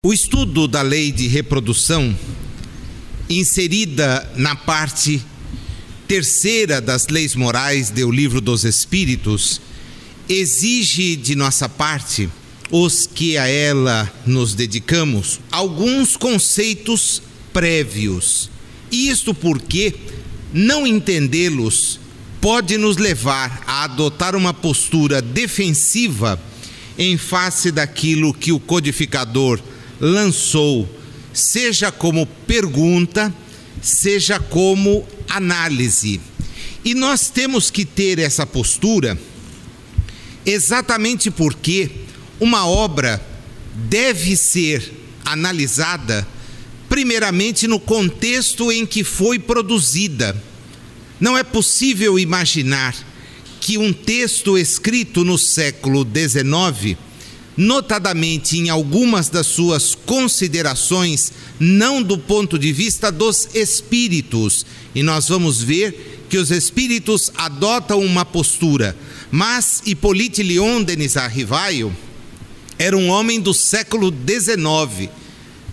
O estudo da lei de reprodução, inserida na parte terceira das leis morais do Livro dos Espíritos, exige de nossa parte, os que a ela nos dedicamos, alguns conceitos prévios. Isto porque não entendê-los pode nos levar a adotar uma postura defensiva em face daquilo que o codificador lançou, seja como pergunta, seja como análise. E nós temos que ter essa postura exatamente porque uma obra deve ser analisada primeiramente no contexto em que foi produzida. Não é possível imaginar que um texto escrito no século XIX, notadamente em algumas das suas considerações, não do ponto de vista dos espíritos, e nós vamos ver que os espíritos adotam uma postura, mas Hippolyte Léon Denis Rivail era um homem do século XIX,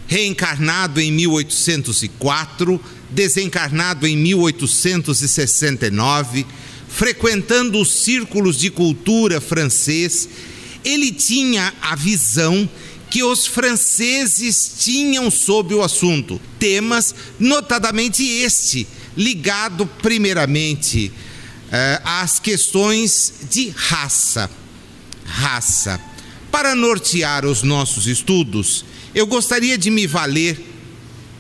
reencarnado em 1804, desencarnado em 1869, frequentando os círculos de cultura francês. Ele tinha a visão que os franceses tinham sobre o assunto, temas, notadamente este, ligado primeiramente às questões de raça. Para nortear os nossos estudos, eu gostaria de me valer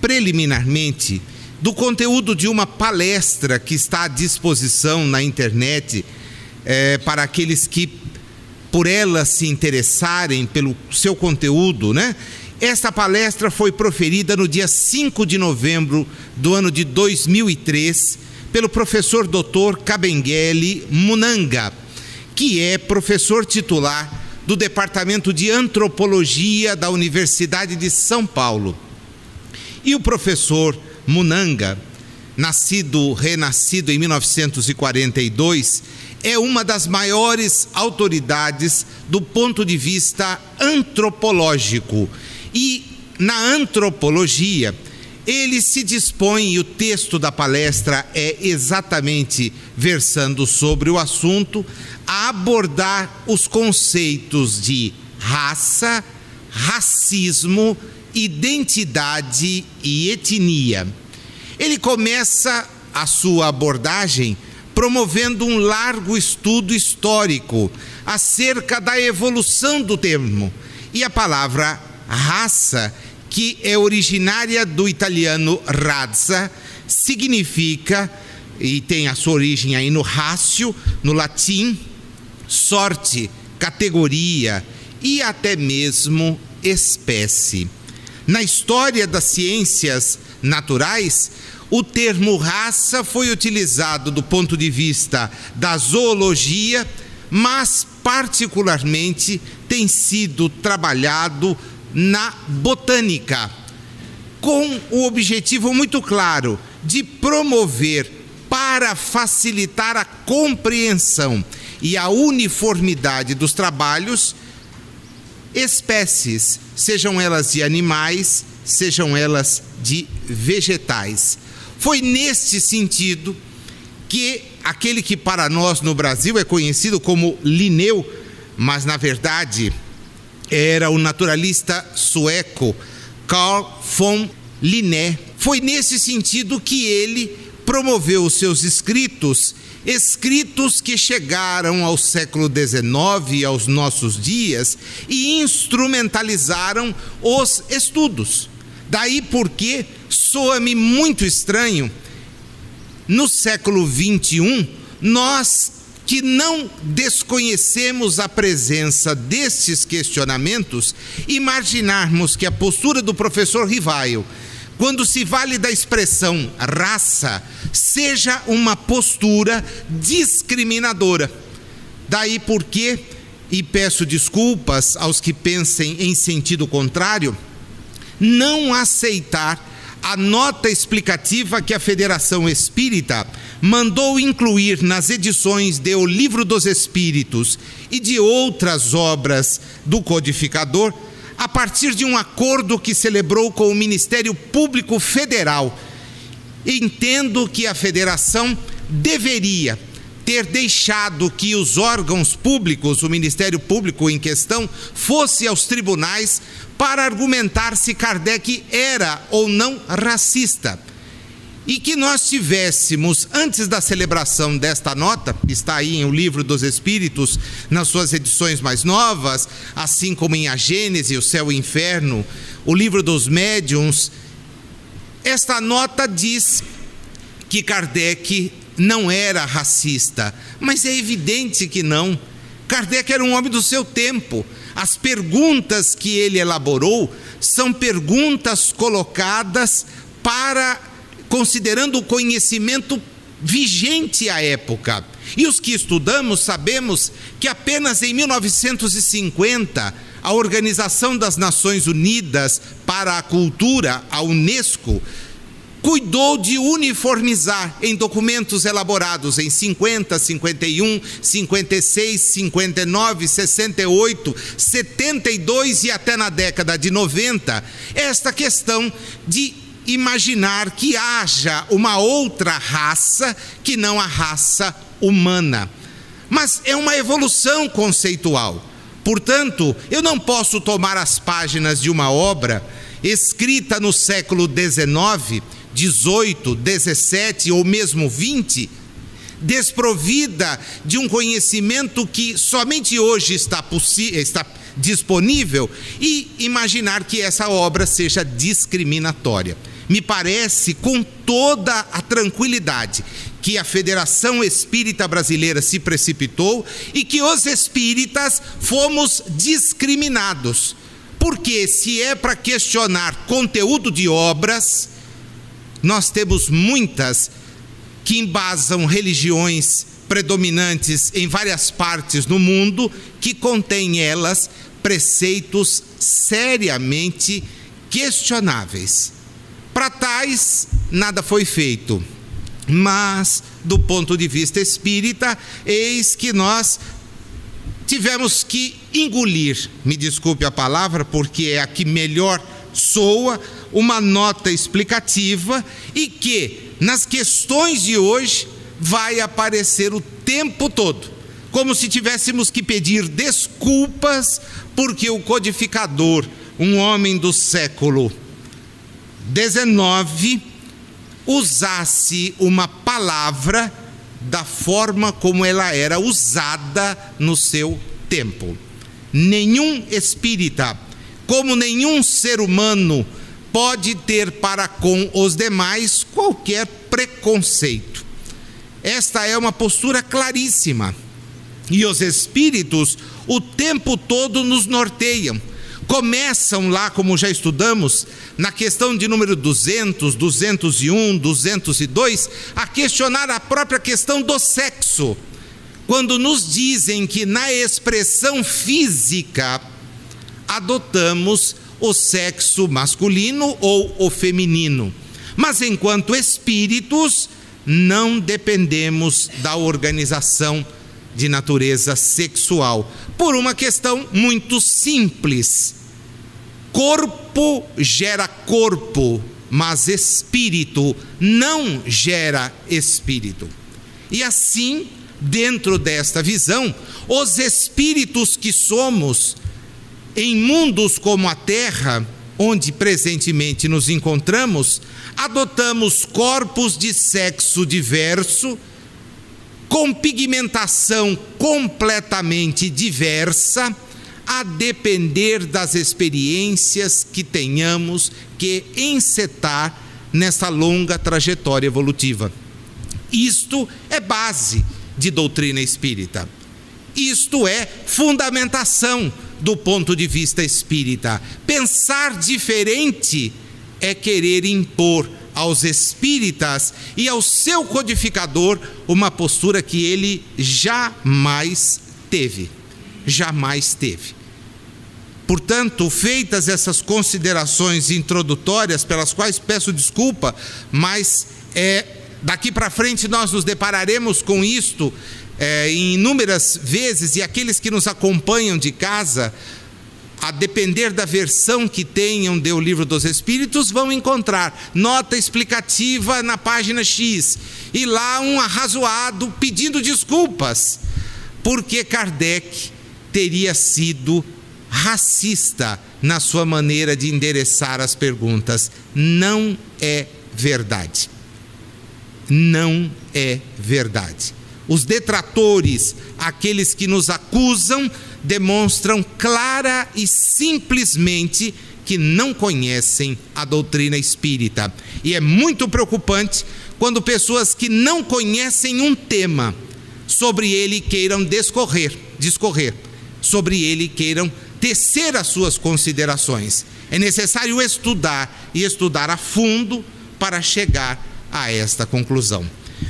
preliminarmente do conteúdo de uma palestra que está à disposição na internet para aqueles que por ela se interessarem pelo seu conteúdo, né? Esta palestra foi proferida no dia 5 de novembro do ano de 2003 pelo professor Dr. Kabengele Munanga, que é professor titular do Departamento de Antropologia da Universidade de São Paulo. E o professor Munanga, renascido em 1942, é uma das maiores autoridades do ponto de vista antropológico. E na antropologia, ele se dispõe, e o texto da palestra é exatamente versando sobre o assunto, a abordar os conceitos de raça, racismo, identidade e etnia. Ele começa a sua abordagem promovendo um largo estudo histórico acerca da evolução do termo. E a palavra raça, que é originária do italiano razza, significa, e tem a sua origem aí no ratio, no latim, sorte, categoria e até mesmo espécie. Na história das ciências naturais, o termo raça foi utilizado do ponto de vista da zoologia, mas particularmente tem sido trabalhado na botânica, com o objetivo muito claro de promover, para facilitar a compreensão e a uniformidade dos trabalhos, espécies, sejam elas de animais, sejam elas de vegetais. Foi neste sentido que aquele que para nós no Brasil é conhecido como Linneu, mas na verdade era o naturalista sueco Carl von Linné. Foi nesse sentido que ele promoveu os seus escritos que chegaram ao século XIX e aos nossos dias e instrumentalizaram os estudos. Daí porque soa-me muito estranho, no século XXI, nós que não desconhecemos a presença destes questionamentos, imaginarmos que a postura do professor Rivail, quando se vale da expressão raça, seja uma postura discriminadora. Daí porque, e peço desculpas aos que pensem em sentido contrário, não aceitar a nota explicativa que a Federação Espírita mandou incluir nas edições de O Livro dos Espíritos e de outras obras do codificador, a partir de um acordo que celebrou com o Ministério Público Federal. Entendo que a federação deveria ter deixado que os órgãos públicos, o Ministério Público em questão, fosse aos tribunais para argumentar se Kardec era ou não racista. E que nós tivéssemos, antes da celebração desta nota, está aí em O Livro dos Espíritos, nas suas edições mais novas, assim como em A Gênese, O Céu e o Inferno, O Livro dos Médiuns, esta nota diz que Kardec não era racista, mas é evidente que não. Kardec era um homem do seu tempo. As perguntas que ele elaborou são perguntas colocadas considerando o conhecimento vigente à época. E os que estudamos sabemos que apenas em 1950, a Organização das Nações Unidas para a Cultura, a UNESCO, cuidou de uniformizar em documentos elaborados em 50, 51, 56, 59, 68, 72 e até na década de 90, esta questão de imaginar que haja uma outra raça que não a raça humana. Mas é uma evolução conceitual. Portanto, eu não posso tomar as páginas de uma obra escrita no século XIX, 18, 17 ou mesmo 20, desprovida de um conhecimento que somente hoje está disponível, e imaginar que essa obra seja discriminatória. Me parece, com toda a tranquilidade, que a Federação Espírita Brasileira se precipitou e que os espíritas fomos discriminados. Porque se é para questionar conteúdo de obras, nós temos muitas que embasam religiões predominantes em várias partes do mundo, que contêm elas preceitos seriamente questionáveis. Para tais, nada foi feito. Mas, do ponto de vista espírita, eis que nós tivemos que engolir, me desculpe a palavra, porque é a que melhor soa, uma nota explicativa, e que, nas questões de hoje, vai aparecer o tempo todo, como se tivéssemos que pedir desculpas, porque o codificador, um homem do século XIX, usasse uma palavra da forma como ela era usada no seu tempo. Nenhum espírita, como nenhum ser humano, pode ter para com os demais qualquer preconceito. Esta é uma postura claríssima. E os espíritos o tempo todo nos norteiam. Começam lá, como já estudamos, na questão de número 200, 201, 202, a questionar a própria questão do sexo. Quando nos dizem que na expressão física adotamos o sexo masculino ou o feminino. Mas enquanto espíritos, não dependemos da organização de natureza sexual, por uma questão muito simples. Corpo gera corpo, mas espírito não gera espírito. E assim, dentro desta visão, os espíritos que somos, em mundos como a Terra, onde presentemente nos encontramos, adotamos corpos de sexo diverso, com pigmentação completamente diversa, a depender das experiências que tenhamos que encetar nessa longa trajetória evolutiva. Isto é base de doutrina espírita. Isto é fundamentação do ponto de vista espírita. Pensar diferente é querer impor aos espíritas e ao seu codificador uma postura que ele jamais teve. Jamais teve. Portanto, feitas essas considerações introdutórias, pelas quais peço desculpa, mas daqui para frente nós nos depararemos com isto em inúmeras vezes, e aqueles que nos acompanham de casa a depender da versão que tenham do Livro dos Espíritos, vão encontrar nota explicativa na página X, e lá um arrazoado pedindo desculpas, porque Kardec teria sido racista na sua maneira de endereçar as perguntas. Não é verdade. Não é verdade. Os detratores, aqueles que nos acusam, demonstram clara e simplesmente que não conhecem a doutrina espírita. E é muito preocupante quando pessoas que não conhecem um tema, sobre ele queiram discorrer, sobre ele queiram tecer as suas considerações. É necessário estudar, e estudar a fundo, para chegar a esta conclusão.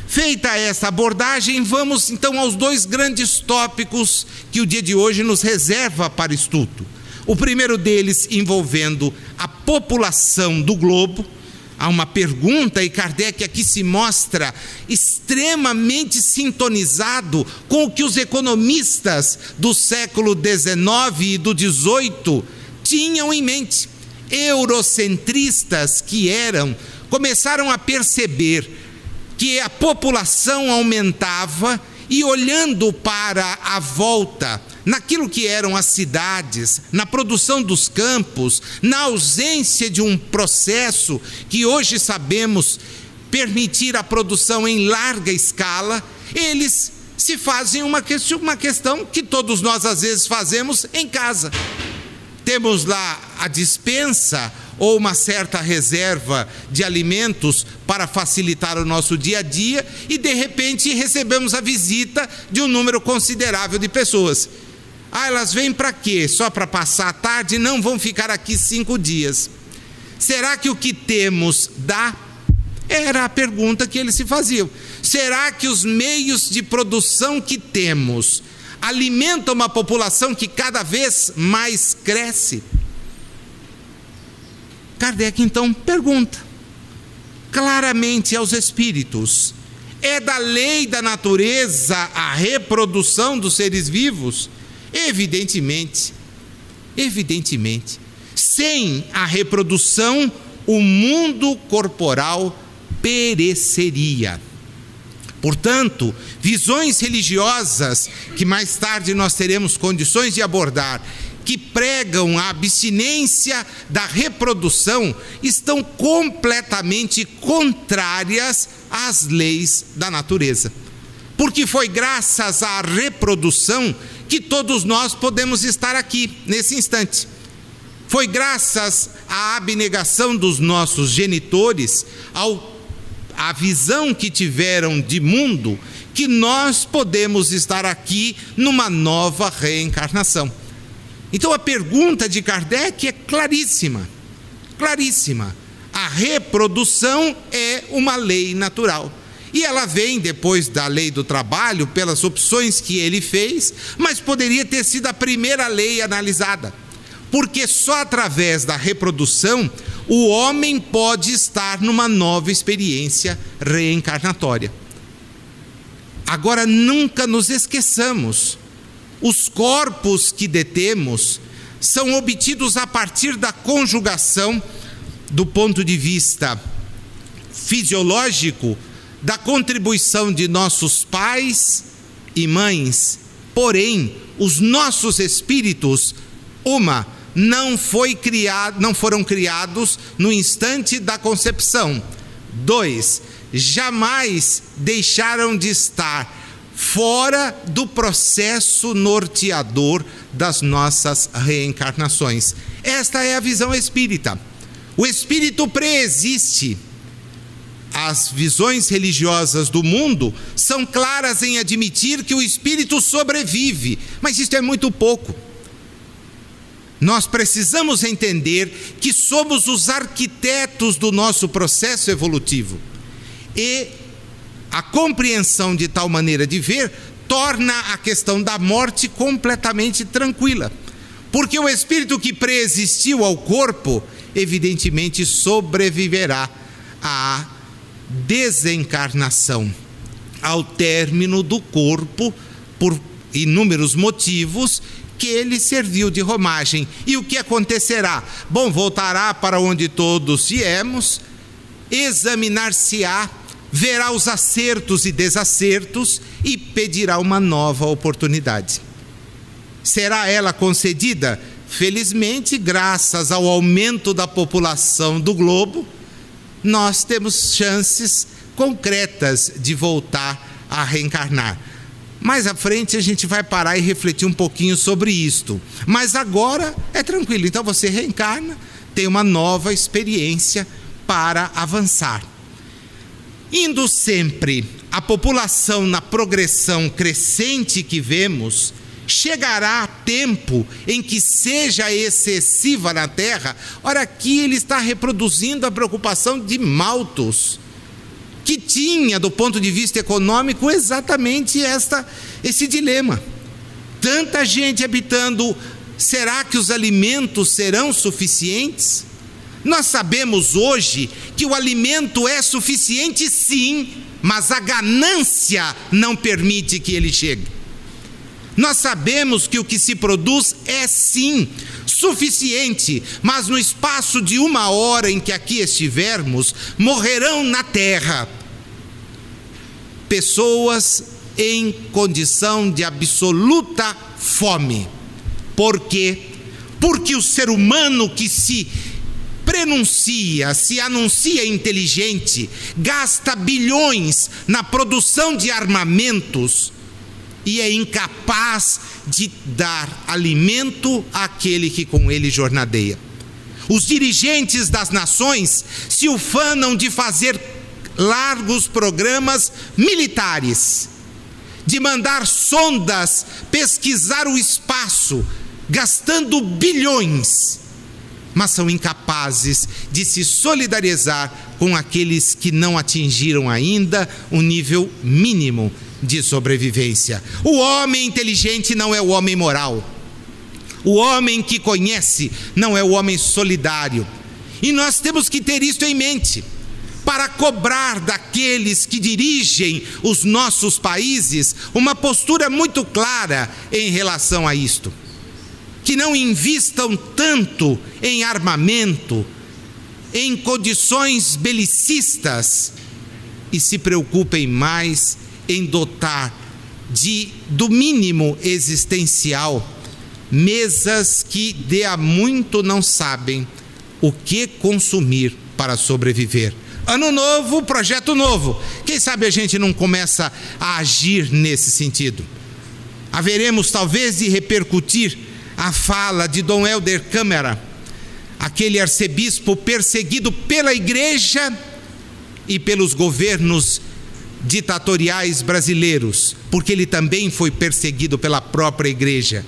Feita esta abordagem, vamos então aos dois grandes tópicos que o dia de hoje nos reserva para estudo. O primeiro deles envolvendo a população do globo. Há uma pergunta, e Kardec aqui se mostra extremamente sintonizado com o que os economistas do século XIX e do XVIII tinham em mente. Eurocentristas que eram, começaram a perceber que a população aumentava, e olhando para a volta, naquilo que eram as cidades, na produção dos campos, na ausência de um processo que hoje sabemos permitir a produção em larga escala, eles se fazem uma questão que todos nós às vezes fazemos em casa. Temos lá a despensa ou uma certa reserva de alimentos para facilitar o nosso dia a dia, e de repente recebemos a visita de um número considerável de pessoas. Elas vêm para quê? Só para passar a tarde? Não, vão ficar aqui 5 dias. Será que o que temos dá? Era a pergunta que eles se faziam. Será que os meios de produção que temos alimentam uma população que cada vez mais cresce? Kardec então pergunta claramente aos espíritos: é da lei da natureza a reprodução dos seres vivos? Evidentemente. Sem a reprodução, o mundo corporal pereceria. Portanto, visões religiosas, que mais tarde nós teremos condições de abordar, que pregam a abstinência da reprodução, estão completamente contrárias às leis da natureza. Porque foi graças à reprodução que todos nós podemos estar aqui, nesse instante. Foi graças à abnegação dos nossos genitores, à visão que tiveram de mundo, que nós podemos estar aqui numa nova reencarnação. Então a pergunta de Kardec é claríssima. A reprodução é uma lei natural. E ela vem depois da lei do trabalho, pelas opções que ele fez, mas poderia ter sido a primeira lei analisada. Porque só através da reprodução o homem pode estar numa nova experiência reencarnatória. Agora, nunca nos esqueçamos, os corpos que detemos são obtidos a partir da conjugação, do ponto de vista fisiológico, da contribuição de nossos pais e mães. Porém, os nossos espíritos, não foram criados no instante da concepção. 2, jamais deixaram de estar fora do processo norteador das nossas reencarnações. Esta é a visão espírita. O espírito preexiste. As visões religiosas do mundo são claras em admitir que o espírito sobrevive, mas isso é muito pouco. Nós precisamos entender que somos os arquitetos do nosso processo evolutivo. E a compreensão de tal maneira de ver torna a questão da morte completamente tranquila. Porque o espírito que preexistiu ao corpo, evidentemente sobreviverá à desencarnação, ao término do corpo, por inúmeros motivos aquele serviu de romagem. E o que acontecerá? Bom, voltará para onde todos viemos, examinar-se-á, verá os acertos e desacertos e pedirá uma nova oportunidade. Será ela concedida? Felizmente, graças ao aumento da população do globo, nós temos chances concretas de voltar a reencarnar. Mais à frente a gente vai parar e refletir um pouquinho sobre isto. Mas agora é tranquilo. Então você reencarna, tem uma nova experiência para avançar. Indo sempre a população na progressão crescente que vemos, chegará tempo em que seja excessiva na Terra. Ora, aqui ele está reproduzindo a preocupação de Malthus, que tinha, do ponto de vista econômico, exatamente esse dilema. Tanta gente habitando, será que os alimentos serão suficientes? Nós sabemos hoje que o alimento é suficiente sim, mas a ganância não permite que ele chegue. Nós sabemos que o que se produz é sim suficiente, mas no espaço de 1 hora em que aqui estivermos, morrerão na terra pessoas em condição de absoluta fome. Por quê? Porque o ser humano que se anuncia inteligente, gasta bilhões na produção de armamentos e é incapaz de dar alimento àquele que com ele jornadeia. Os dirigentes das nações se ufanam de fazer largos programas militares, de mandar sondas pesquisar o espaço, gastando bilhões, mas são incapazes de se solidarizar com aqueles que não atingiram ainda um nível mínimo de sobrevivência. O homem inteligente não é o homem moral. O homem que conhece não é o homem solidário. E nós temos que ter isto em mente para cobrar daqueles que dirigem os nossos países uma postura muito clara em relação a isto. Que não invistam tanto em armamento, em condições belicistas, e se preocupem mais em dotar do mínimo existencial mesas que de há muito não sabem o que consumir para sobreviver. Ano novo, projeto novo. Quem sabe a gente não começa a agir nesse sentido? Haveremos talvez de repercutir a fala de Dom Helder Câmara, aquele arcebispo perseguido pela igreja e pelos governos ditatoriais brasileiros, porque ele também foi perseguido pela própria igreja,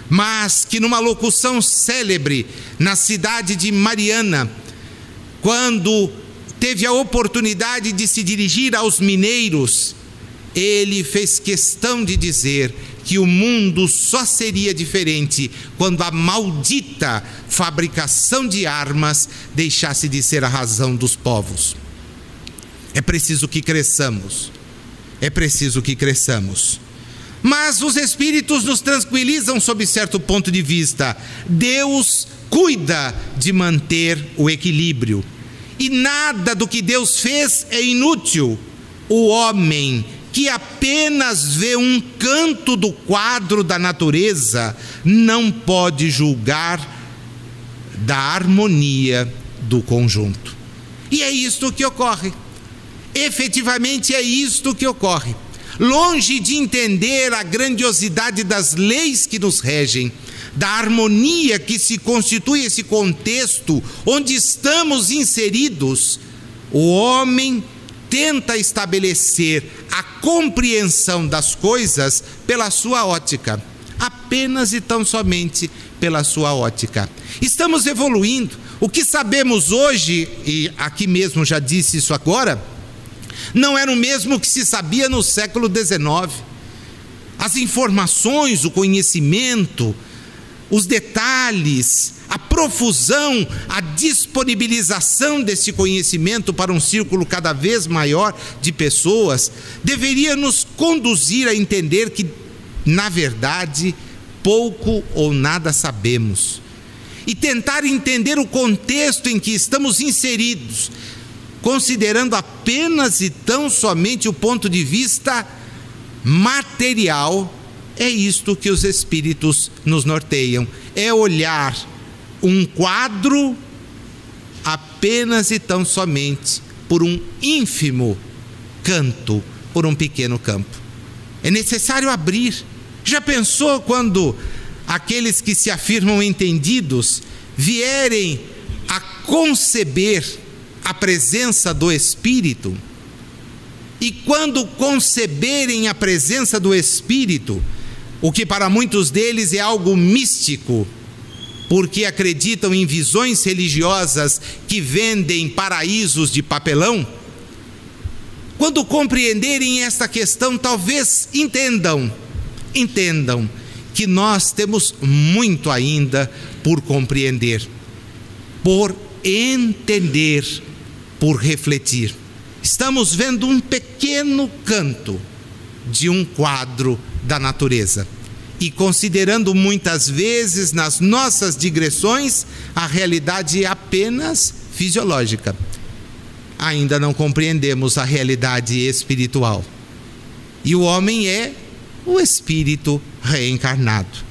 mas que numa locução célebre na cidade de Mariana, quando teve a oportunidade de se dirigir aos mineiros, ele fez questão de dizer que o mundo só seria diferente quando a maldita fabricação de armas deixasse de ser a razão dos povos. É preciso que cresçamos. É preciso que cresçamos. Mas os espíritos nos tranquilizam sob certo ponto de vista. Deus cuida de manter o equilíbrio. E nada do que Deus fez é inútil. O homem que apenas vê um canto do quadro da natureza não pode julgar da harmonia do conjunto. E é isto que ocorre. Efetivamente é isto que ocorre. Longe de entender a grandiosidade das leis que nos regem, da harmonia que se constitui esse contexto onde estamos inseridos, o homem tenta estabelecer a compreensão das coisas pela sua ótica, apenas e tão somente pela sua ótica. Estamos evoluindo. O que sabemos hoje, e aqui mesmo já disse isso agora, não era o mesmo que se sabia no século XIX. As informações, o conhecimento, os detalhes, a profusão, a disponibilização desse conhecimento para um círculo cada vez maior de pessoas deveria nos conduzir a entender que, na verdade, pouco ou nada sabemos. E tentar entender o contexto em que estamos inseridos, considerando apenas e tão somente o ponto de vista material, é isto que os espíritos nos norteiam. É olhar um quadro apenas e tão somente por um ínfimo canto, por um pequeno campo. É necessário abrir. Já pensou quando aqueles que se afirmam entendidos vierem a conceber a presença do Espírito? E quando conceberem a presença do Espírito, o que para muitos deles é algo místico, porque acreditam em visões religiosas que vendem paraísos de papelão, quando compreenderem esta questão, talvez entendam que nós temos muito ainda por compreender, por entender, por refletir. Estamos vendo um pequeno canto de um quadro da natureza e considerando muitas vezes nas nossas digressões a realidade apenas fisiológica. Ainda não compreendemos a realidade espiritual. E o homem é o espírito reencarnado.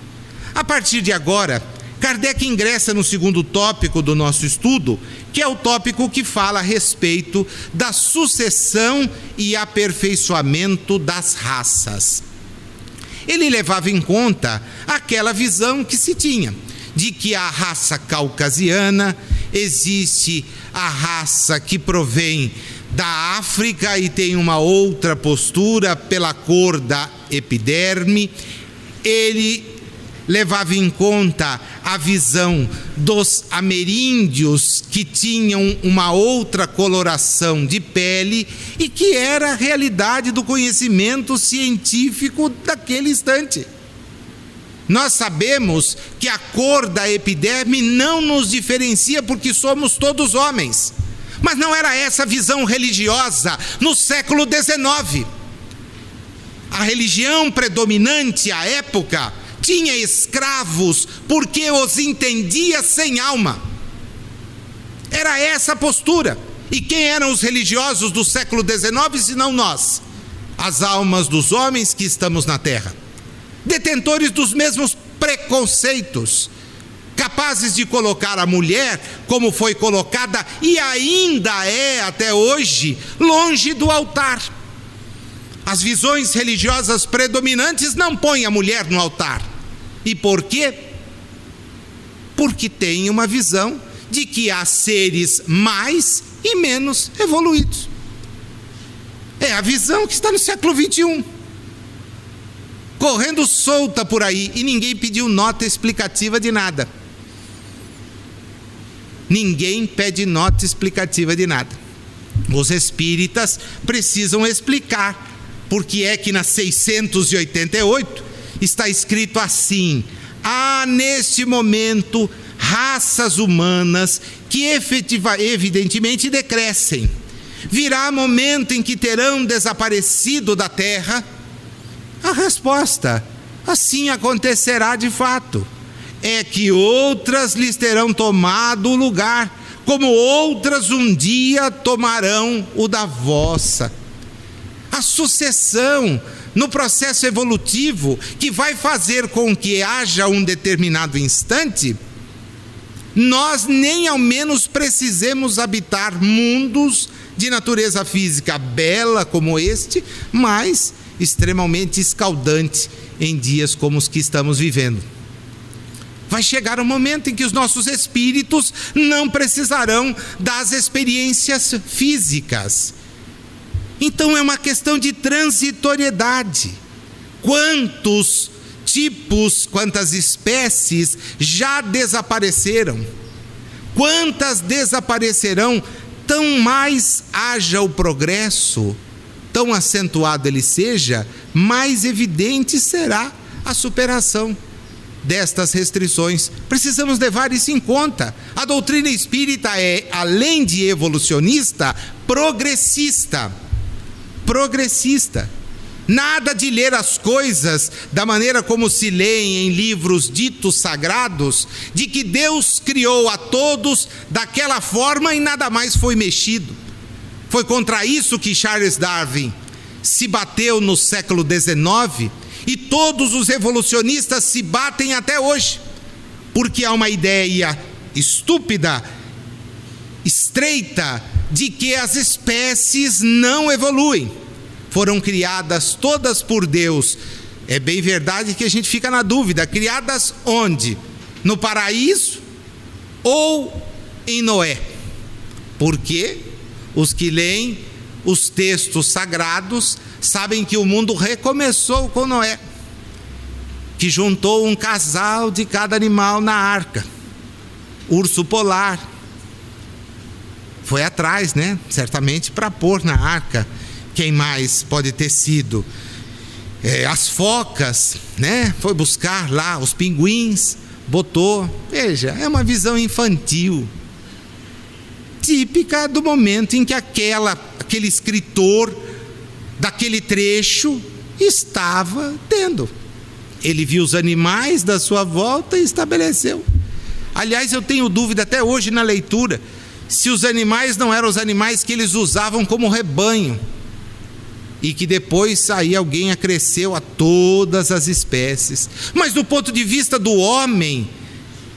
A partir de agora, Kardec ingressa no segundo tópico do nosso estudo, que é o tópico que fala a respeito da sucessão e aperfeiçoamento das raças. Ele levava em conta aquela visão que se tinha, de que a raça caucasiana, existe a raça que provém da África e tem uma outra postura pela cor da epiderme. Ele levava em conta a visão dos ameríndios, que tinham uma outra coloração de pele e que era a realidade do conhecimento científico daquele instante. Nós sabemos que a cor da epiderme não nos diferencia porque somos todos homens. Mas não era essa a visão religiosa no século XIX. A religião predominante à época tinha escravos porque os entendia sem alma. Era essa a postura. E quem eram os religiosos do século XIX, senão nós? As almas dos homens que estamos na terra, detentores dos mesmos preconceitos, capazes de colocar a mulher, como foi colocada e ainda é até hoje, longe do altar. As visões religiosas predominantes não põem a mulher no altar. E por quê? Porque tem uma visão de que há seres mais e menos evoluídos. É a visão que está no século XXI, correndo solta por aí, e ninguém pediu nota explicativa de nada. Ninguém pede nota explicativa de nada. Os espíritas precisam explicar porque é que na 688 está escrito assim: há neste momento raças humanas que evidentemente decrescem. Virá momento em que terão desaparecido da terra? A resposta: assim acontecerá de fato. É que outras lhes terão tomado o lugar, como outras um dia tomarão o da vossa. A sucessão no processo evolutivo que vai fazer com que haja um determinado instante, nós nem ao menos precisemos habitar mundos de natureza física bela como este, mas extremamente escaldante em dias como os que estamos vivendo. Vai chegar um momento em que os nossos espíritos não precisarão das experiências físicas. Então é uma questão de transitoriedade. Quantos tipos, quantas espécies já desapareceram? Quantas desaparecerão? Tão mais haja o progresso, tão acentuado ele seja, mais evidente será a superação destas restrições. Precisamos levar isso em conta. A doutrina espírita é, além de evolucionista, progressista. Nada de ler as coisas da maneira como se leem em livros ditos sagrados, de que Deus criou a todos daquela forma e nada mais foi mexido. Foi contra isso que Charles Darwin se bateu no século XIX, e todos os evolucionistas se batem até hoje, porque há uma ideia estúpida, estreita, de que as espécies não evoluem. Foram criadas todas por Deus. É bem verdade que a gente fica na dúvida, criadas onde? No paraíso ou em Noé? Porque os que leem os textos sagrados sabem que o mundo recomeçou com Noé, que juntou um casal de cada animal na arca. Urso polar foi atrás, né? Certamente para pôr na arca. Quem mais pode ter sido? As focas, né? Foi buscar lá os pinguins, botou. Veja, é uma visão infantil, típica do momento em que aquele escritor daquele trecho estava tendo. Ele viu os animais da sua volta e estabeleceu. Aliás, eu tenho dúvida até hoje na leitura se os animais não eram os animais que eles usavam como rebanho, e que depois aí alguém acresceu a todas as espécies. Mas do ponto de vista do homem,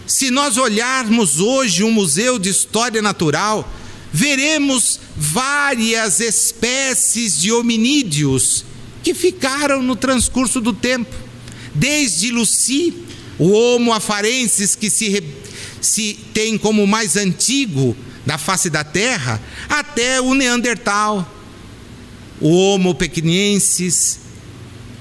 se nós olharmos hoje um museu de história natural, veremos várias espécies de hominídeos que ficaram no transcurso do tempo, desde Lucy, o Homo afarensis, que se tem como o mais antigo da face da terra, até o Neandertal, o Homo pequenensis,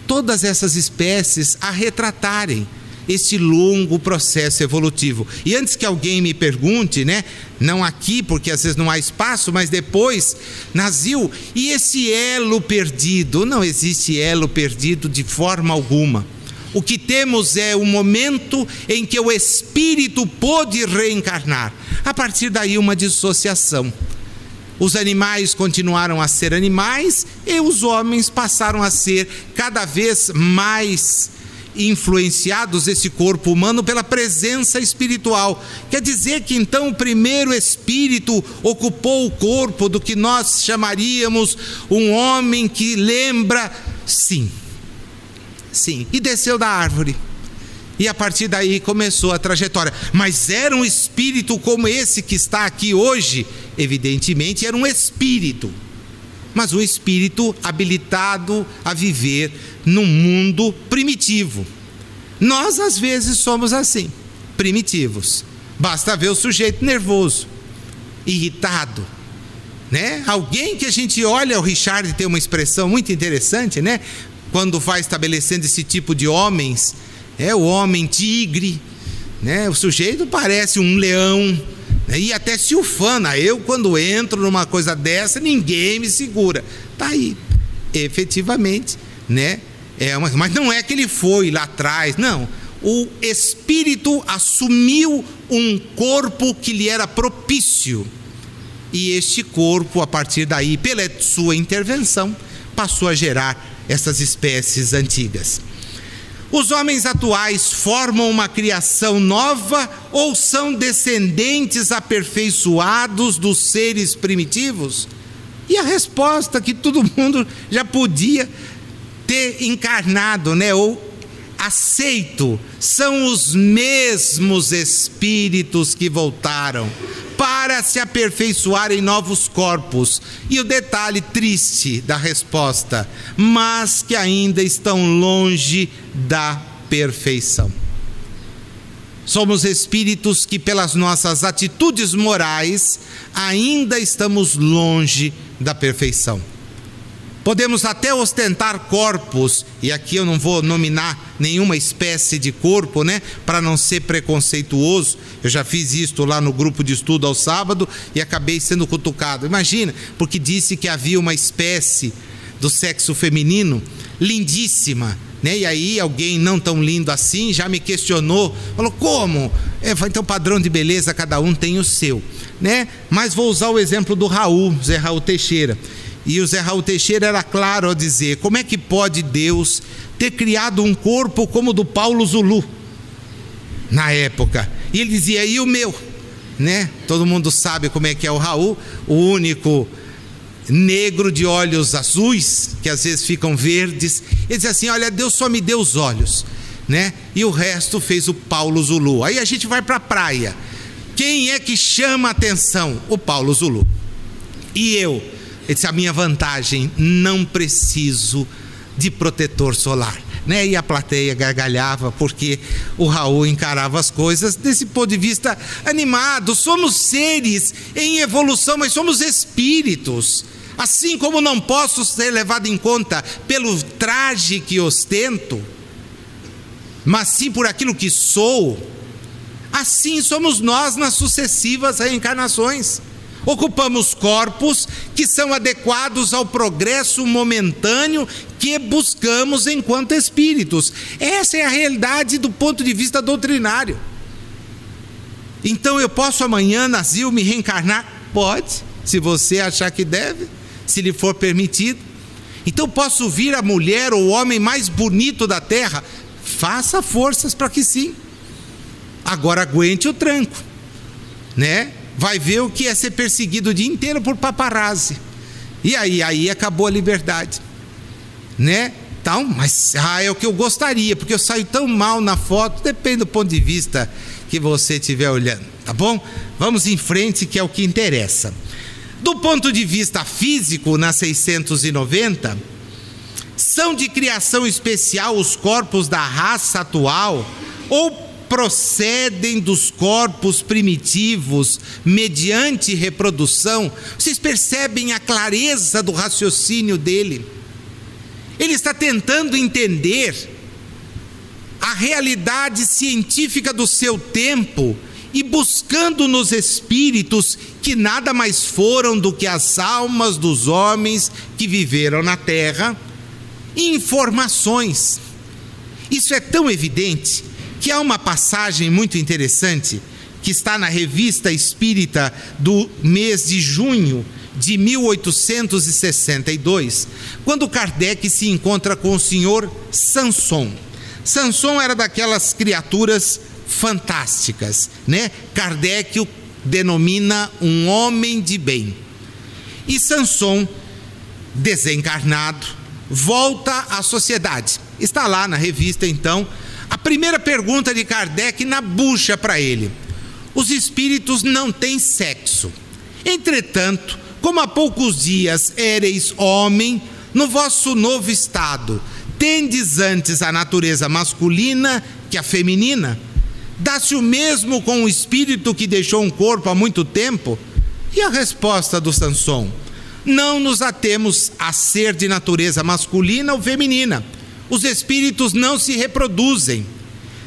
todas essas espécies a retratarem este longo processo evolutivo. E antes que alguém me pergunte, né, não aqui, porque às vezes não há espaço, mas depois, Nazil, e esse elo perdido? Não existe elo perdido de forma alguma. O que temos é o momento em que o espírito pôde reencarnar. A partir daí, uma dissociação. Os animais continuaram a ser animais e os homens passaram a ser cada vez mais influenciados, esse corpo humano, pela presença espiritual. Quer dizer que então o primeiro espírito ocupou o corpo do que nós chamaríamos um homem que lembra, sim, e desceu da árvore. E a partir daí começou a trajetória. Mas era um espírito como esse que está aqui hoje? Evidentemente era um espírito, mas um espírito habilitado a viver num mundo primitivo. Nós às vezes somos assim, primitivos. Basta ver o sujeito nervoso, irritado, né? Alguém que a gente olha, o Richard tem uma expressão muito interessante, né? Quando vai estabelecendo esse tipo de homens, o homem tigre, né? O sujeito parece um leão, e até se ufana. Eu, quando entro numa coisa dessa, ninguém me segura. Está aí, efetivamente, né? Mas não é que ele foi lá atrás, não. O espírito assumiu um corpo que lhe era propício, e este corpo, a partir daí, pela sua intervenção, passou a gerar essas espécies antigas. Os homens atuais formam uma criação nova ou são descendentes aperfeiçoados dos seres primitivos? E a resposta que todo mundo já podia ter encarnado, né? Ou aceito, são os mesmos espíritos que voltaram para se aperfeiçoar em novos corpos. E o detalhe triste da resposta: mas que ainda estão longe da perfeição. Somos espíritos que, pelas nossas atitudes morais, ainda estamos longe da perfeição. Podemos até ostentar corpos, e aqui eu não vou nominar nenhuma espécie de corpo, né, para não ser preconceituoso. Eu já fiz isto lá no grupo de estudo ao sábado e acabei sendo cutucado. Imagina, porque disse que havia uma espécie do sexo feminino lindíssima, né? E aí alguém não tão lindo assim já me questionou, falou: como? Então padrão de beleza cada um tem o seu, né? Mas vou usar o exemplo do Raul, Zé Raul Teixeira. E o Zé Raul Teixeira era claro ao dizer: como é que pode Deus ter criado um corpo como o do Paulo Zulu na época? E ele dizia: e o meu? Né? Todo mundo sabe como é que é o Raul, o único negro de olhos azuis, que às vezes ficam verdes. Ele diz assim: olha, Deus só me deu os olhos, né? E o resto fez o Paulo Zulu. Aí a gente vai para a praia. Quem é que chama a atenção? O Paulo Zulu. E eu? Ele disse: a minha vantagem, não preciso de protetor solar, né? E a plateia gargalhava, porque o Raul encarava as coisas desse ponto de vista animado. Somos seres em evolução, mas somos espíritos. Assim como não posso ser levado em conta pelo traje que ostento, mas sim por aquilo que sou, assim somos nós nas sucessivas reencarnações. Ocupamos corpos que são adequados ao progresso momentâneo que buscamos enquanto espíritos. Essa é a realidade do ponto de vista doutrinário. Então eu posso amanhã, Nazil, me reencarnar? Pode, se você achar que deve, se lhe for permitido. Então posso vir a mulher ou o homem mais bonito da terra? Faça forças para que sim. Agora aguente o tranco, né? Vai ver o que é ser perseguido o dia inteiro por paparazzi. E aí acabou a liberdade, né? Então, mas é o que eu gostaria, porque eu saio tão mal na foto. Depende do ponto de vista que você estiver olhando, tá bom? Vamos em frente, que é o que interessa. Do ponto de vista físico, na 690, são de criação especial os corpos da raça atual ou procedem dos corpos primitivos mediante reprodução? Vocês percebem a clareza do raciocínio dele? Ele está tentando entender a realidade científica do seu tempo e buscando nos espíritos, que nada mais foram do que as almas dos homens que viveram na terra, informações. Isso é tão evidente que há uma passagem muito interessante que está na Revista Espírita do mês de junho de 1862, quando Kardec se encontra com o senhor Sanson. Sanson era daquelas criaturas fantásticas, né? Kardec o denomina um homem de bem. E Sanson, desencarnado, volta à sociedade. Está lá na revista, então, a primeira pergunta de Kardec na bucha para ele: os espíritos não têm sexo. Entretanto, como há poucos dias éreis homem, no vosso novo estado, tendes antes a natureza masculina que a feminina? Dá-se o mesmo com o espírito que deixou um corpo há muito tempo? E a resposta do Sanson: não nos atemos a ser de natureza masculina ou feminina. Os espíritos não se reproduzem.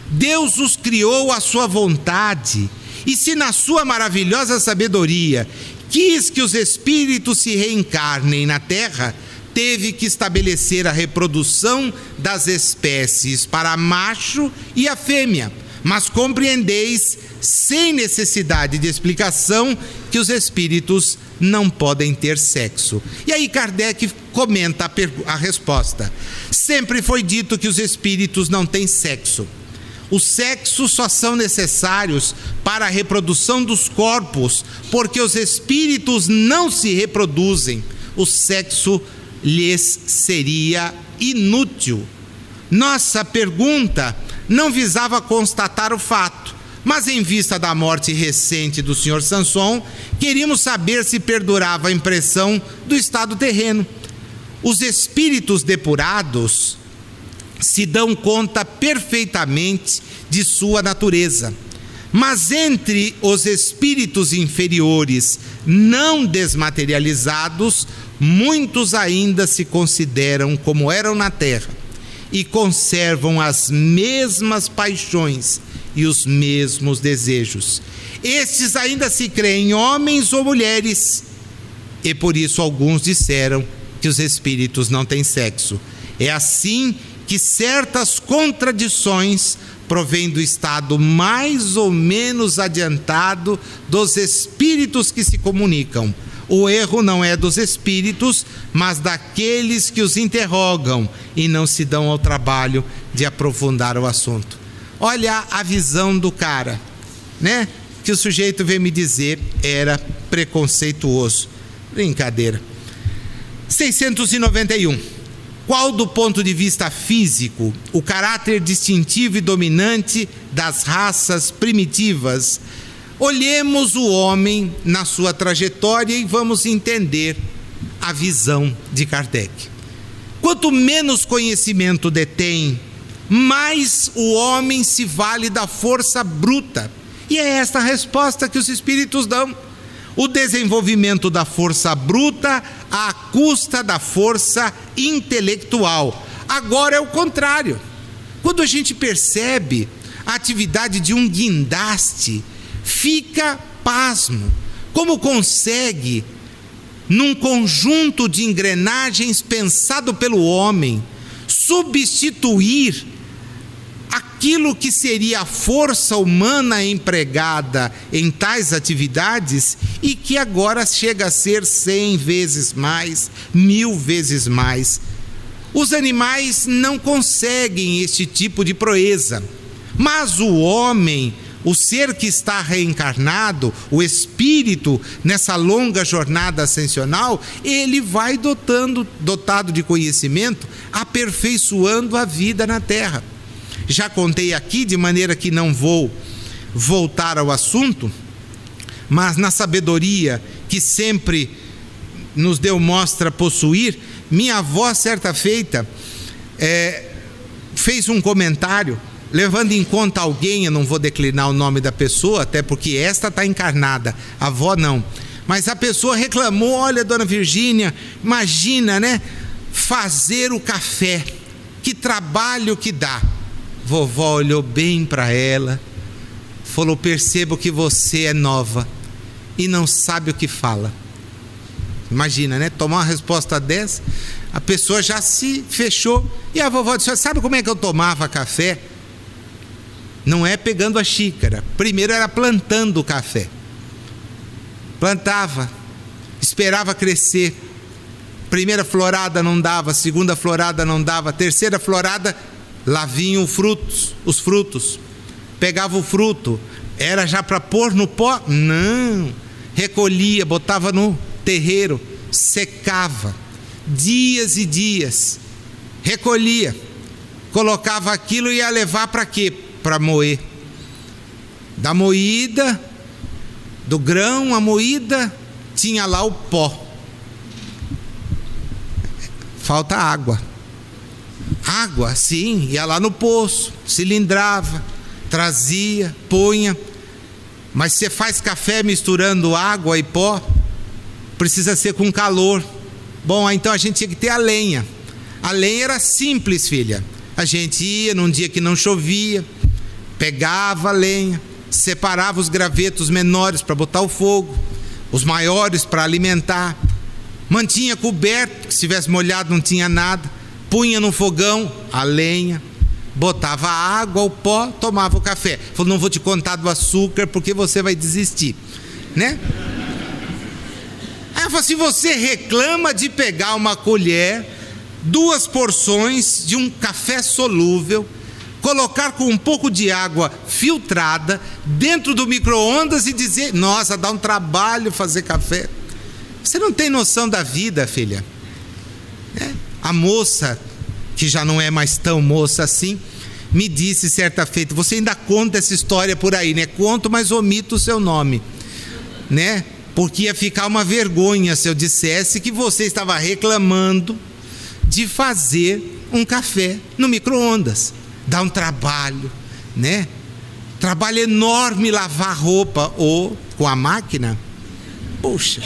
Deus os criou à sua vontade, e se na sua maravilhosa sabedoria quis que os espíritos se reencarnem na terra, teve que estabelecer a reprodução das espécies para macho e a fêmea. Mas compreendeis, sem necessidade de explicação, que os espíritos não podem ter sexo. E aí Kardec comenta a resposta: sempre foi dito que os espíritos não têm sexo. Os sexos só são necessários para a reprodução dos corpos, porque os espíritos não se reproduzem. O sexo lhes seria inútil. Nossa pergunta não visava constatar o fato, mas em vista da morte recente do Sr. Sanson, queríamos saber se perdurava a impressão do estado terreno. Os espíritos depurados se dão conta perfeitamente de sua natureza, mas entre os espíritos inferiores não desmaterializados, muitos ainda se consideram como eram na terra e conservam as mesmas paixões e os mesmos desejos. Estes ainda se creem homens ou mulheres, e por isso alguns disseram que os espíritos não têm sexo. É assim que certas contradições provêm do estado mais ou menos adiantado dos espíritos que se comunicam. O erro não é dos espíritos, mas daqueles que os interrogam e não se dão ao trabalho de aprofundar o assunto. Olha a visão do cara, né? Que o sujeito veio me dizer era preconceituoso. Brincadeira. 691. Qual, do ponto de vista físico, o caráter distintivo e dominante das raças primitivas? Olhemos o homem na sua trajetória e vamos entender a visão de Kardec. Quanto menos conhecimento detém, mais o homem se vale da força bruta. E é esta a resposta que os espíritos dão. O desenvolvimento da força bruta à custa da força intelectual. Agora é o contrário. Quando a gente percebe a atividade de um guindaste, fica pasmo. Como consegue, num conjunto de engrenagens pensado pelo homem, substituir aquilo que seria a força humana empregada em tais atividades e que agora chega a ser 100 vezes mais, 1000 vezes mais. Os animais não conseguem este tipo de proeza, mas o homem, o ser que está reencarnado, o espírito, nessa longa jornada ascensional, ele vai dotado de conhecimento, aperfeiçoando a vida na Terra. Já contei aqui, de maneira que não vou voltar ao assunto, mas na sabedoria que sempre nos deu mostra possuir, minha avó, certa feita, fez um comentário, levando em conta alguém, eu não vou declinar o nome da pessoa, até porque esta está encarnada, a avó não, mas a pessoa reclamou: olha, dona Virgínia, imagina, né, fazer o café, que trabalho que dá. Vovó olhou bem para ela, falou: percebo que você é nova e não sabe o que fala. Imagina, né? Tomar uma resposta dessa, a pessoa já se fechou. E a vovó disse: sabe como é que eu tomava café? Não é pegando a xícara, primeiro era plantando o café. Plantava, esperava crescer. Primeira florada não dava, segunda florada não dava, terceira florada, lá vinham os frutos. Pegava o fruto, era já para pôr no pó? Não. Recolhia, botava no terreiro, secava, dias e dias, recolhia, colocava aquilo e ia levar para quê? Para moer. Da moída, do grão, a moída, tinha lá o pó. Falta água. Água, sim, ia lá no poço, cilindrava, trazia, punha. Mas você faz café misturando água e pó, precisa ser com calor. Bom, então a gente tinha que ter a lenha. A lenha era simples, filha. A gente ia num dia que não chovia, pegava a lenha, separava os gravetos menores para botar o fogo, os maiores para alimentar, mantinha coberto, que se tivesse molhado não tinha nada, punha no fogão a lenha, botava a água, o pó, tomava o café. Falou: não vou te contar do açúcar porque você vai desistir, né? Aí ela falou assim: você reclama de pegar uma colher, 2 porções de um café solúvel, colocar com um pouco de água filtrada dentro do micro-ondas e dizer: nossa, dá um trabalho fazer café. Você não tem noção da vida, filha. A moça, que já não é mais tão moça assim, me disse certa feita: você ainda conta essa história por aí, né? Conto, mas omito o seu nome, né? Porque ia ficar uma vergonha se eu dissesse que você estava reclamando de fazer um café no micro-ondas. Dá um trabalho, né? Trabalho enorme lavar roupa ou com a máquina. Poxa,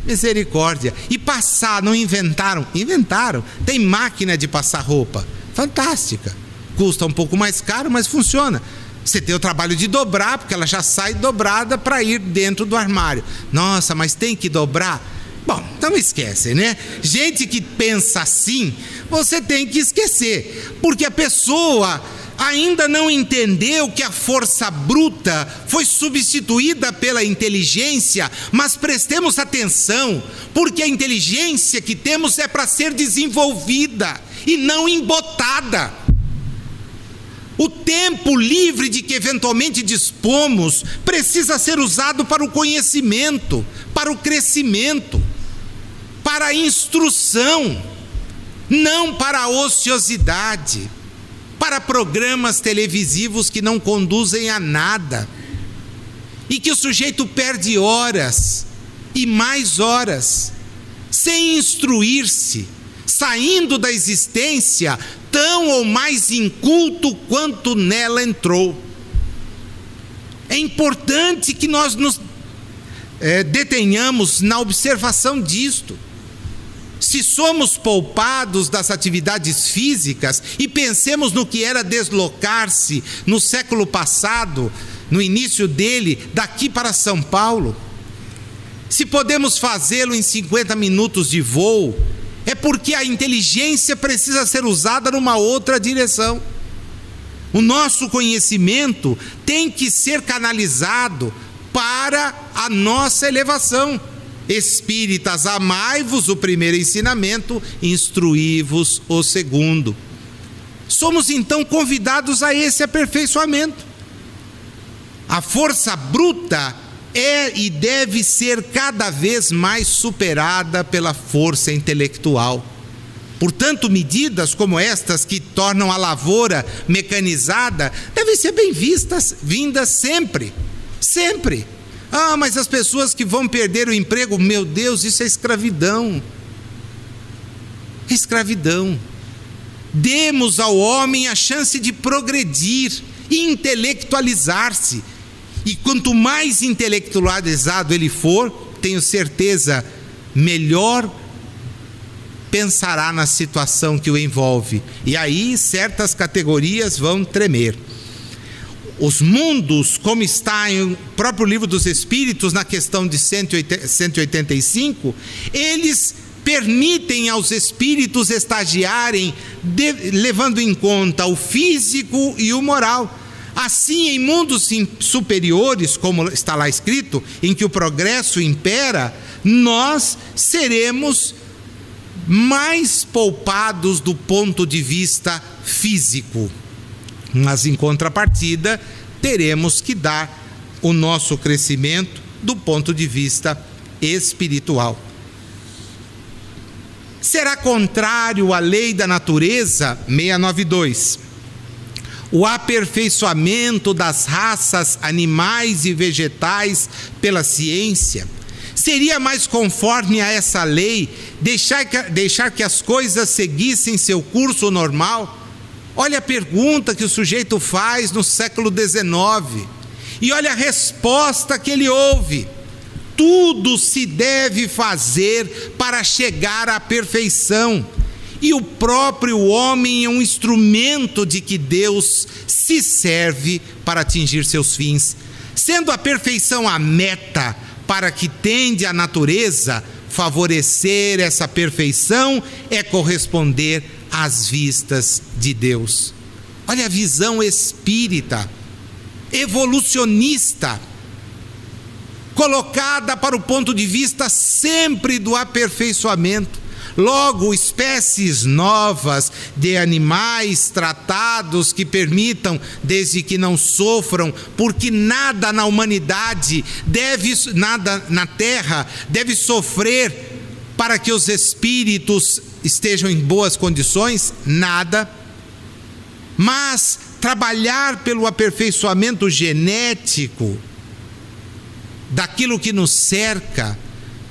misericórdia. E passar, não inventaram? Inventaram. Tem máquina de passar roupa, fantástica. Custa um pouco mais caro, mas funciona. Você tem o trabalho de dobrar, porque ela já sai dobrada para ir dentro do armário. Nossa, mas tem que dobrar? Bom, então esquece, né? Gente que pensa assim, você tem que esquecer, porque a pessoa ainda não entendeu que a força bruta foi substituída pela inteligência, mas prestemos atenção, porque a inteligência que temos é para ser desenvolvida e não embotada. O tempo livre de que eventualmente dispomos precisa ser usado para o conhecimento, para o crescimento, para a instrução, não para a ociosidade, para programas televisivos que não conduzem a nada, e que o sujeito perde horas e mais horas, sem instruir-se, saindo da existência tão ou mais inculto quanto nela entrou. É importante que nós nos detenhamos na observação disto. Se somos poupados das atividades físicas e pensemos no que era deslocar-se no século passado, no início dele, daqui para São Paulo, se podemos fazê-lo em 50 minutos de voo, é porque a inteligência precisa ser usada numa outra direção. O nosso conhecimento tem que ser canalizado para a nossa elevação. Espíritas, amai-vos, o primeiro ensinamento, instruí-vos o segundo. Somos então convidados a esse aperfeiçoamento. A força bruta é e deve ser cada vez mais superada pela força intelectual. Portanto, medidas como estas que tornam a lavoura mecanizada devem ser vindas sempre, sempre. Ah, mas as pessoas que vão perder o emprego, meu Deus, isso é escravidão. É escravidão. Demos ao homem a chance de progredir e intelectualizar-se. E quanto mais intelectualizado ele for, tenho certeza, melhor pensará na situação que o envolve. E aí certas categorias vão tremer. Os mundos, como está em próprio Livro dos Espíritos, na questão de 185, eles permitem aos espíritos estagiarem, levando em conta o físico e o moral. Assim, em mundos superiores, como está lá escrito, em que o progresso impera, nós seremos mais poupados do ponto de vista físico. Mas, em contrapartida, teremos que dar o nosso crescimento do ponto de vista espiritual. Será contrário à lei da natureza, 692, o aperfeiçoamento das raças animais e vegetais pela ciência? Seria mais conforme a essa lei deixar que as coisas seguissem seu curso normal? Olha a pergunta que o sujeito faz no século XIX e olha a resposta que ele ouve. Tudo se deve fazer para chegar à perfeição, e o próprio homem é um instrumento de que Deus se serve para atingir seus fins. Sendo a perfeição a meta para que tende a natureza, favorecer essa perfeição é corresponder às vistas de Deus. Olha a visão espírita, evolucionista, colocada para o ponto de vista sempre do aperfeiçoamento. Logo, espécies novas de animais tratados que permitam, desde que não sofram, porque nada na humanidade nada na terra deve sofrer para que os espíritos estejam em boas condições, nada. Mas trabalhar pelo aperfeiçoamento genético daquilo que nos cerca,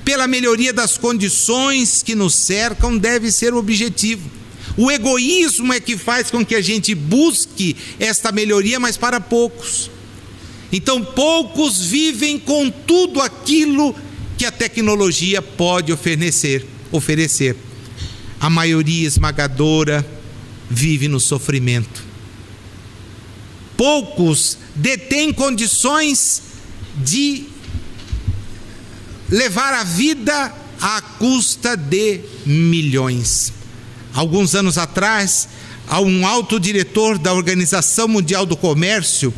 pela melhoria das condições que nos cercam, deve ser o objetivo. O egoísmo é que faz com que a gente busque esta melhoria, mas para poucos. Então, poucos vivem com tudo aquilo que a tecnologia pode oferecer. A maioria esmagadora vive no sofrimento. Poucos detêm condições de levar a vida à custa de milhões. Alguns anos atrás, um alto diretor da Organização Mundial do Comércio,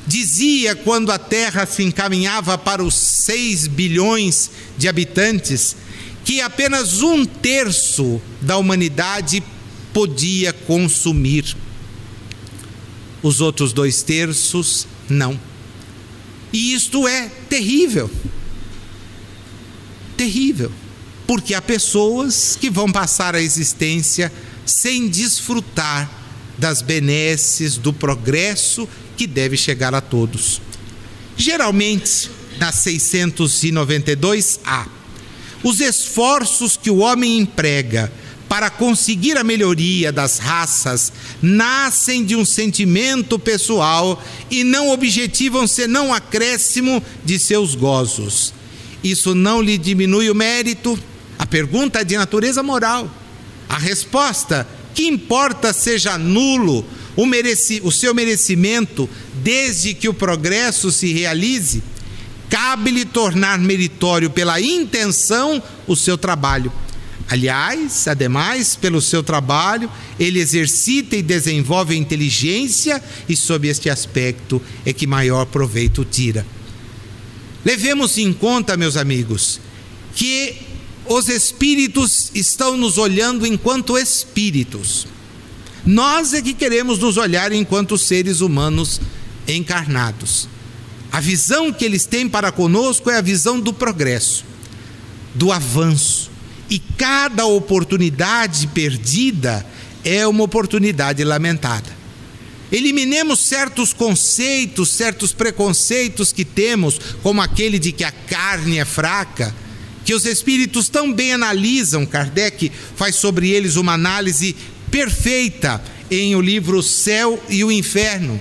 dizia, quando a Terra se encaminhava para os 6 bilhões de habitantes, que apenas 1/3 da humanidade podia consumir. Os outros 2/3 não. E isto é terrível. Terrível. Porque há pessoas que vão passar a existência sem desfrutar das benesses do progresso que deve chegar a todos. Geralmente, na 692A, os esforços que o homem emprega para conseguir a melhoria das raças nascem de um sentimento pessoal e não objetivam senão o acréscimo de seus gozos. Isso não lhe diminui o mérito? A pergunta é de natureza moral. A resposta, que importa seja nulo o seu merecimento, desde que o progresso se realize, cabe-lhe tornar meritório pela intenção o seu trabalho. Aliás, ademais, pelo seu trabalho, ele exercita e desenvolve a inteligência e, sob este aspecto, é que maior proveito tira. Levemos em conta, meus amigos, que os espíritos estão nos olhando enquanto espíritos. Nós é que queremos nos olhar enquanto seres humanos encarnados. A visão que eles têm para conosco é a visão do progresso, do avanço. E cada oportunidade perdida é uma oportunidade lamentada. Eliminemos certos conceitos, certos preconceitos que temos, como aquele de que a carne é fraca, que os espíritos tão bem analisam. Kardec faz sobre eles uma análise perfeita em o livro Céu e o Inferno,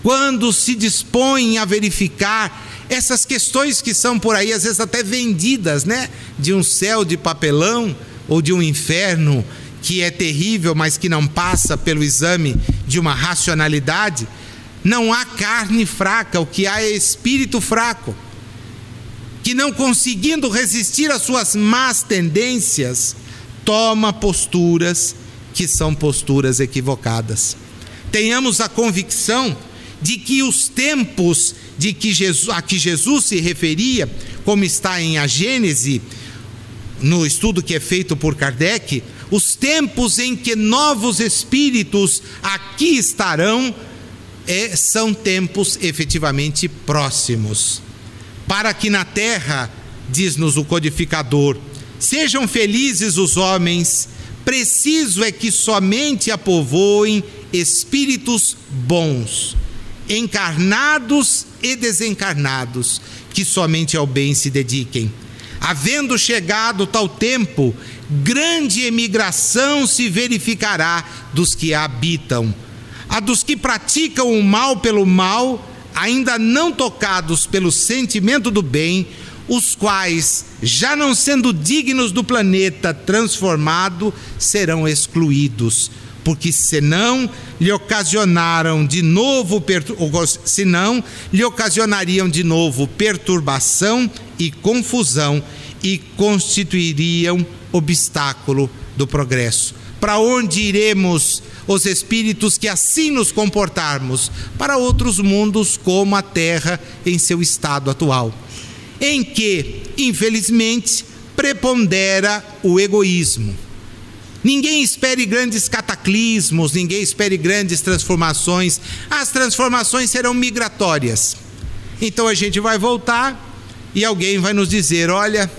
quando se dispõem a verificar essas questões que são por aí, às vezes até vendidas, né? De um céu de papelão ou de um inferno que é terrível, mas que não passa pelo exame de uma racionalidade. Não há carne fraca, o que há é espírito fraco, que não conseguindo resistir às suas más tendências, toma posturas que são posturas equivocadas. Tenhamos a convicção de que os tempos a que Jesus se referia, como está em A Gênese, no estudo que é feito por Kardec, os tempos em que novos espíritos aqui estarão, são tempos efetivamente próximos. Para que na terra, diz-nos o codificador, sejam felizes os homens, preciso é que somente a povoem espíritos bons, encarnados e desencarnados, que somente ao bem se dediquem. Havendo chegado tal tempo, grande emigração se verificará dos que a habitam. A dos que praticam o mal pelo mal, ainda não tocados pelo sentimento do bem, os quais, já não sendo dignos do planeta transformado, serão excluídos, porque senão lhe ocasionariam de novo perturbação e confusão e constituiriam obstáculo do progresso. Para onde iremos os espíritos que assim nos comportarmos? Para outros mundos, como a Terra em seu estado atual, em que, infelizmente, prepondera o egoísmo. Ninguém espere grandes cataclismos, ninguém espere grandes transformações. As transformações serão migratórias. Então a gente vai voltar e alguém vai nos dizer: olha,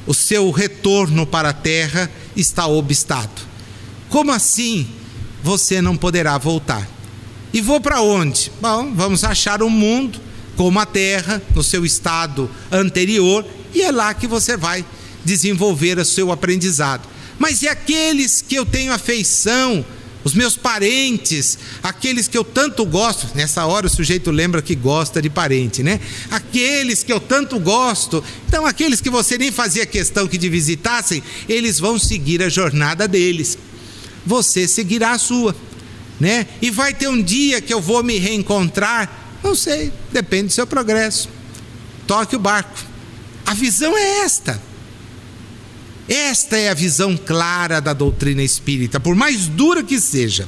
o seu retorno para a Terra está obstado. Como assim você não poderá voltar? E vou para onde? Bom, vamos achar um mundo como a Terra, no seu estado anterior, e é lá que você vai desenvolver o seu aprendizado. Mas e aqueles que eu tenho afeição, os meus parentes, aqueles que eu tanto gosto? Nessa hora o sujeito lembra que gosta de parente, né? Aqueles que eu tanto gosto. Então aqueles que você nem fazia questão que de visitassem, eles vão seguir a jornada deles, você seguirá a sua, né? E vai ter um dia que eu vou me reencontrar? Não sei, depende do seu progresso. Toque o barco. A visão é esta. Esta é a visão clara da doutrina espírita, por mais dura que seja.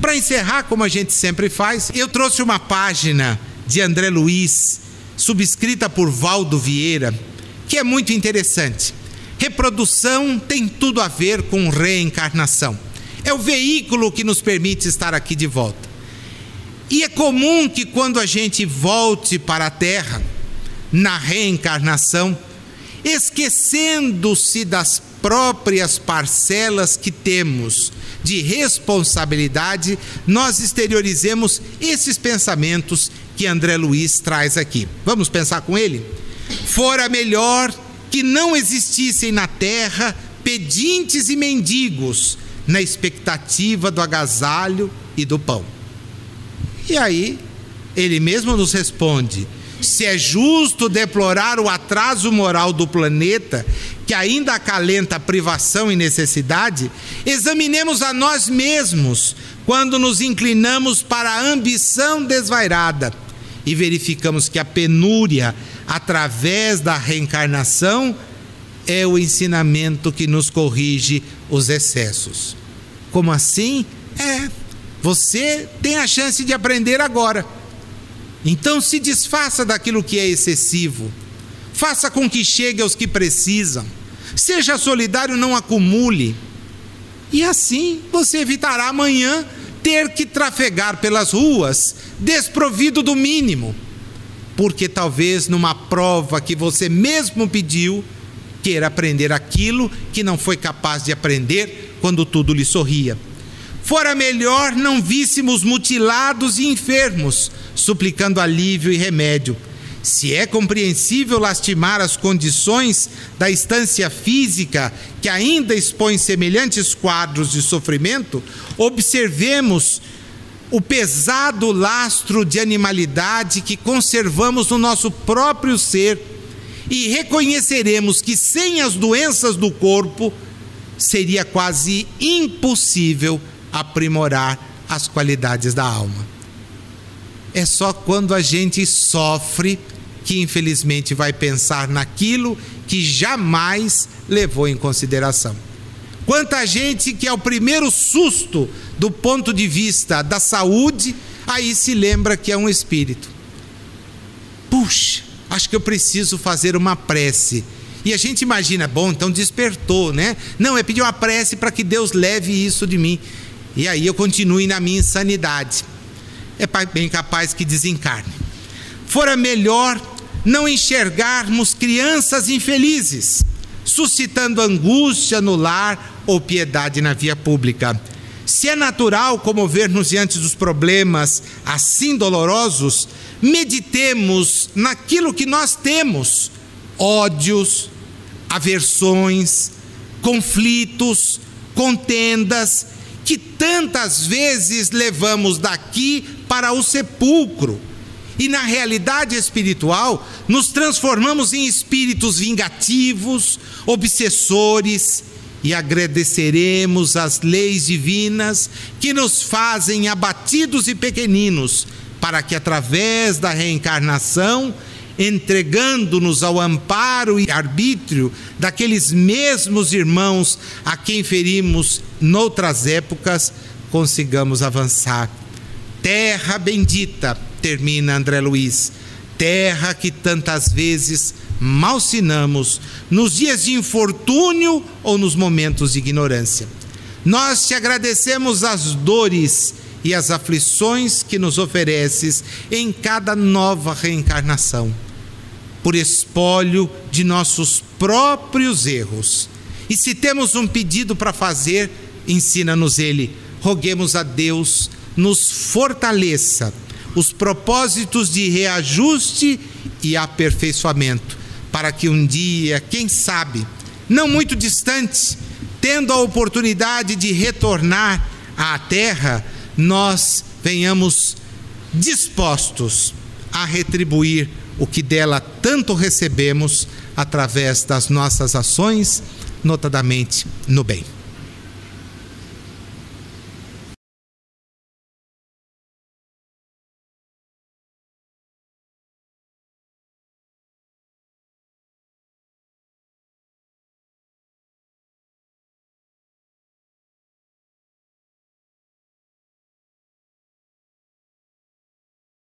Para encerrar, como a gente sempre faz, eu trouxe uma página de André Luiz, subscrita por Valdo Vieira, que é muito interessante. Reprodução tem tudo a ver com reencarnação. É o veículo que nos permite estar aqui de volta. E é comum que quando a gente volte para a Terra, na reencarnação, esquecendo-se das próprias parcelas que temos de responsabilidade, nós exteriorizemos esses pensamentos que André Luiz traz aqui. Vamos pensar com ele? Fora melhor que não existissem na terra pedintes e mendigos na expectativa do agasalho e do pão. E aí, ele mesmo nos responde: se é justo deplorar o atraso moral do planeta, que ainda acalenta a privação e necessidade, examinemos a nós mesmos quando nos inclinamos para a ambição desvairada e verificamos que a penúria, através da reencarnação, é o ensinamento que nos corrige os excessos. Como assim? Você tem a chance de aprender agora. Então se desfaça daquilo que é excessivo. Faça com que chegue aos que precisam. Seja solidário, não acumule. E assim você evitará amanhã ter que trafegar pelas ruas desprovido do mínimo. Porque talvez numa prova que você mesmo pediu, queira aprender aquilo que não foi capaz de aprender quando tudo lhe sorria. Fora melhor não víssemos mutilados e enfermos, suplicando alívio e remédio. Se é compreensível lastimar as condições da estância física que ainda expõe semelhantes quadros de sofrimento, observemos o pesado lastro de animalidade que conservamos no nosso próprio ser e reconheceremos que sem as doenças do corpo seria quase impossível aprimorar as qualidades da alma. É só quando a gente sofre que infelizmente vai pensar naquilo que jamais levou em consideração. Quanta gente que ao primeiro susto do ponto de vista da saúde, aí se lembra que é um espírito. Puxa, acho que eu preciso fazer uma prece. E a gente imagina, bom, então despertou, né? Não, é pedir uma prece para que Deus leve isso de mim. E aí eu continue na minha insanidade. É bem capaz que desencarne. Fora melhor não enxergarmos crianças infelizes, suscitando angústia no lar ou piedade na via pública. Se é natural comover-nos diante dos problemas assim dolorosos, meditemos naquilo que nós temos: ódios, aversões, conflitos, contendas, que tantas vezes levamos daqui para o sepulcro. E na realidade espiritual, nos transformamos em espíritos vingativos, obsessores, e agradeceremos as leis divinas que nos fazem abatidos e pequeninos, para que através da reencarnação, entregando-nos ao amparo e arbítrio daqueles mesmos irmãos a quem ferimos noutras épocas, consigamos avançar. Terra bendita, termina André Luiz, terra que tantas vezes malsinamos nos dias de infortúnio ou nos momentos de ignorância. Nós te agradecemos as dores e as aflições que nos ofereces em cada nova reencarnação, por espólio de nossos próprios erros. E se temos um pedido para fazer, ensina-nos ele. Roguemos a Deus nos fortaleça os propósitos de reajuste e aperfeiçoamento, para que um dia, quem sabe, não muito distante, tendo a oportunidade de retornar à Terra, nós venhamos dispostos a retribuir o que dela tanto recebemos através das nossas ações, notadamente no bem.